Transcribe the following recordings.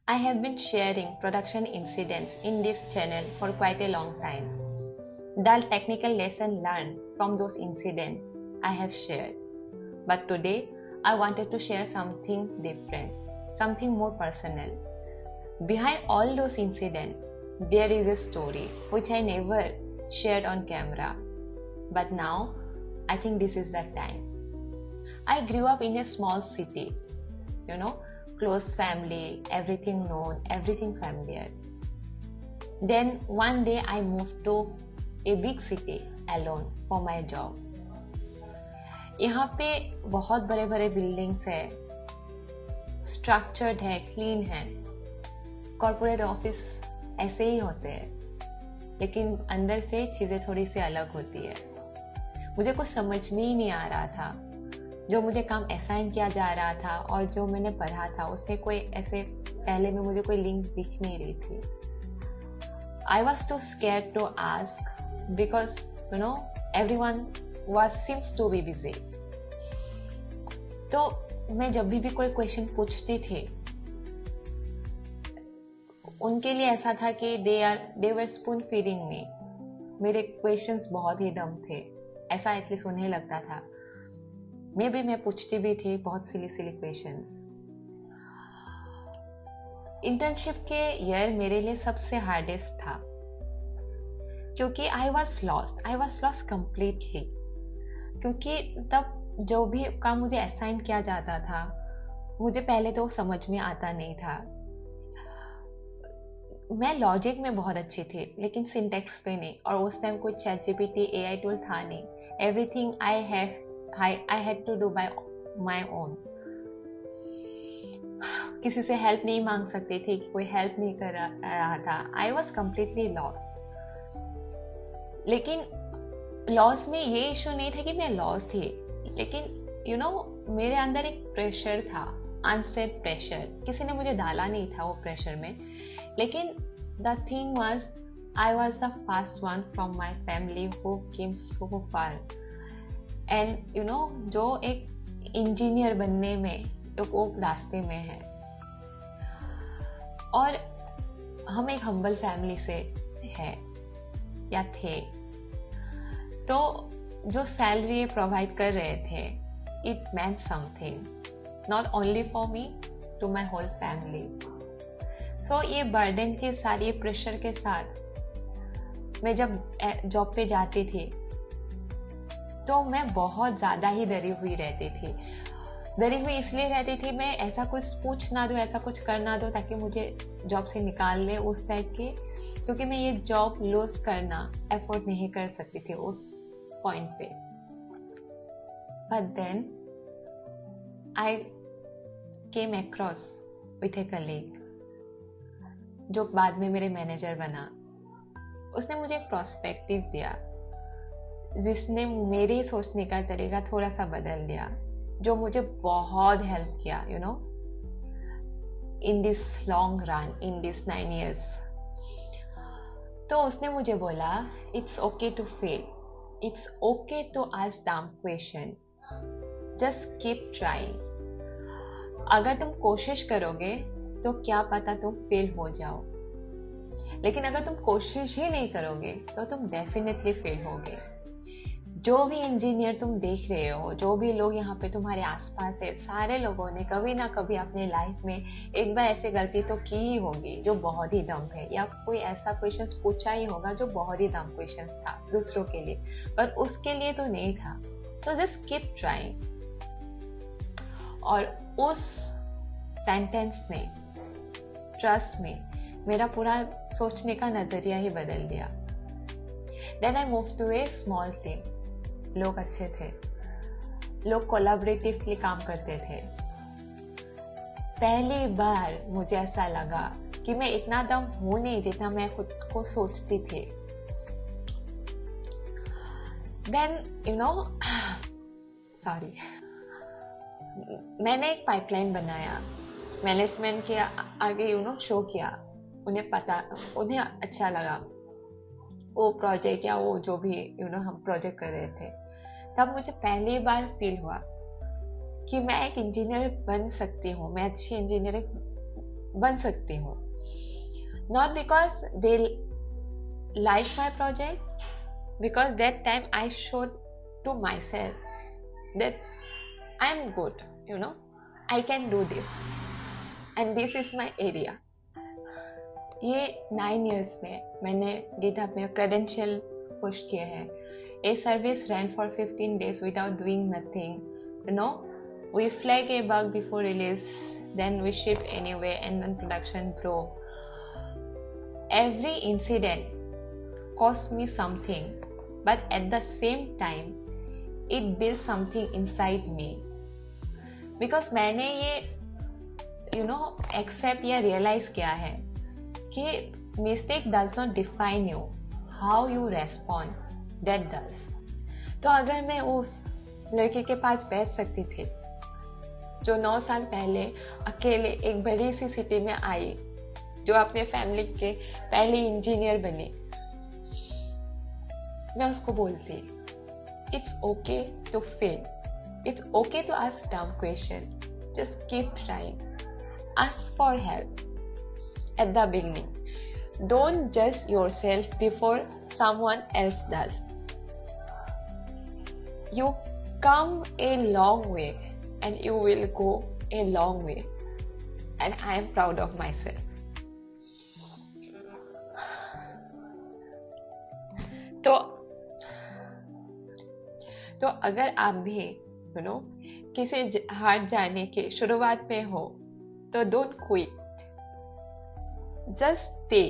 I have been sharing production incidents in this channel for quite a long time. The technical lesson learned from those incidents I have shared. But today I wanted to share something different, something more personal. Behind all those incidents, there is a story which I never shared on camera. But now I think this is the time. I grew up in a small city, close family, everything known, everything familiar. Then one day I moved to a big city alone for my job. यहाँ पे बहुत बड़े बड़े buildings है, structured है, clean है. Corporate office ऐसे ही होते हैं, लेकिन अंदर से चीजें थोड़ी सी अलग होती है. मुझे कुछ समझ में ही नहीं आ रहा था. जो मुझे काम असाइन किया जा रहा था और जो मैंने पढ़ा था उसमें कोई ऐसे पहले में मुझे कोई लिंक दिख नहीं रही थी. I was too scared to ask because everyone seems to be busy. तो मैं जब भी कोई क्वेश्चन पूछती थी, उनके लिए ऐसा था कि they were spoon feeding me. मेरे क्वेश्चंस बहुत ही डम थे, ऐसा एटलीस्ट उन्हें लगता था. मे भी मैं पूछती भी थी बहुत सिली क्वेश्चंस. इंटर्नशिप के ईयर मेरे लिए सबसे हार्डेस्ट था, क्योंकि आई वॉज लॉस्ट कंप्लीटली. क्योंकि तब जो भी काम मुझे असाइन किया जाता था, मुझे पहले तो समझ में आता नहीं था. मैं लॉजिक में बहुत अच्छी थी, लेकिन सिंटेक्स पे नहीं. और उस टाइम कोई चैट जीपीटी एआई टूल था नहीं. Everything I had to do by my own. किसी से हेल्प नहीं मांग सकती थी, कोई हेल्प नहीं कर रहा था. I was completely lost. लेकिन लॉस में ये इशू नहीं था कि मैं लॉस थी, लेकिन मेरे अंदर एक प्रेशर था, अनसेट प्रेशर. किसी ने मुझे डाला नहीं था वो प्रेशर में. लेकिन the thing was I was the first one from my family who came so far. And जो एक इंजीनियर बनने में वो रास्ते में है, और हम एक हम्बल फैमिली से है या थे. तो जो सैलरी प्रोवाइड कर रहे थे, it meant something, not only for me, to my whole family. So ये बर्डन के साथ, ये प्रेशर के साथ मैं जब जॉब पे जाती थी तो मैं बहुत ज्यादा ही डरी हुई रहती थी. डरी हुई इसलिए रहती थी, मैं ऐसा कुछ पूछ ना दो, ऐसा कुछ कर ना दो ताकि मुझे जॉब से निकाल ले, उस टाइप के. क्योंकि मैं ये जॉब लूज करना एफोर्ड नहीं कर सकती थी उस पॉइंट पे. But then I came across with a colleague जो बाद में मेरे मैनेजर बना. उसने मुझे एक प्रोस्पेक्टिव दिया जिसने मेरे सोचने का तरीका थोड़ा सा बदल दिया, जो मुझे बहुत हेल्प किया in this long run, in this 9 years. तो उसने मुझे बोला, it's okay to fail, it's okay to ask dumb question, just keep trying. अगर तुम कोशिश करोगे तो क्या पता तुम फेल हो जाओ, लेकिन अगर तुम कोशिश ही नहीं करोगे तो तुम डेफिनेटली फेल होगे. जो भी इंजीनियर तुम देख रहे हो, जो भी लोग यहाँ पे तुम्हारे आसपास है, सारे लोगों ने कभी ना कभी अपने लाइफ में एक बार ऐसी गलती तो की ही होगी जो बहुत ही डम है, या कोई ऐसा क्वेश्चंस पूछा ही होगा जो बहुत ही डम क्वेश्चंस था दूसरों के लिए, पर उसके लिए तो नहीं था. तो जस्ट कीप ट्राइंग. और उस सेंटेंस ने, ट्रस्ट में, मेरा पूरा सोचने का नजरिया ही बदल दिया. Then I move to a small team. लोग अच्छे थे, लोग कोलैबोरेटिवली काम करते थे. पहली बार मुझे ऐसा लगा कि मैं इतना दम हूं नहीं जितना मैं खुद को सोचती थी. देन सॉरी, मैंने एक पाइपलाइन बनाया, मैनेजमेंट के आगे शो किया. उन्हें अच्छा लगा वो प्रोजेक्ट, या वो जो भी हम प्रोजेक्ट कर रहे थे. तब मुझे पहली बार फील हुआ कि मैं एक इंजीनियर बन सकती हूँ, मैं अच्छी इंजीनियरिंग बन सकती हूँ. Not because they like my project, because that time I showed to myself that I am good, I can do this and this is my area. ये 9 years में मैंने GitHub में credential push किए हैं. A service ran for 15 days without doing nothing. We flag a bug before release, then we ship anyway, and then production broke. Every incident cost me something, but at the same time, it built something inside me. Because मैंने ये accept या realize किया है कि mistake does not define you, how you respond that does. तो अगर मैं उस लड़की के पास बैठ सकती थी जो 9 साल पहले अकेले एक बड़ी सी सिटी में आई, जो अपने फैमिली के पहले इंजीनियर बने, मैं उसको बोलती, it's okay to fail, it's okay to ask dumb question, just keep trying, ask for help at the beginning. Don't judge yourself before someone else does. You come a long way and you will go a long way, and I am proud of myself. तो अगर आप भी किसी हार जाने के शुरुआत में हो तो don't quit, just stay.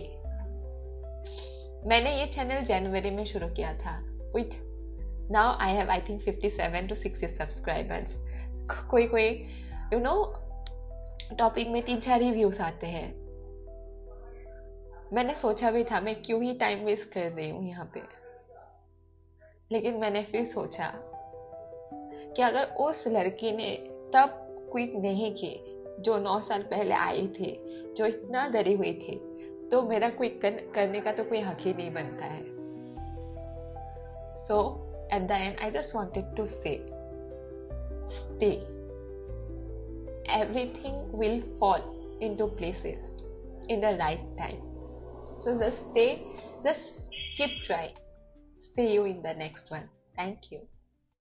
मैंने ये चैनल जनवरी में शुरू किया था with now I have I think 57 to 60 subscribers. कोई टॉपिक में 3-4 रिव्यूज आते हैं. मैंने सोचा भी था मैं क्यों ही टाइम वेस्ट कर रही हूँ यहाँ पे, लेकिन मैंने फिर सोचा कि अगर उस लड़की ने तब क्विट नहीं की जो 9 साल पहले आई थी, जो इतना डरी हुई थी, तो मेरा क्विट करने का तो कोई हक ही नहीं बनता है. So at the end I just wanted to say, stay. Everything will fall into places in the right time. So just stay, just keep trying. See you in the next one. Thank you.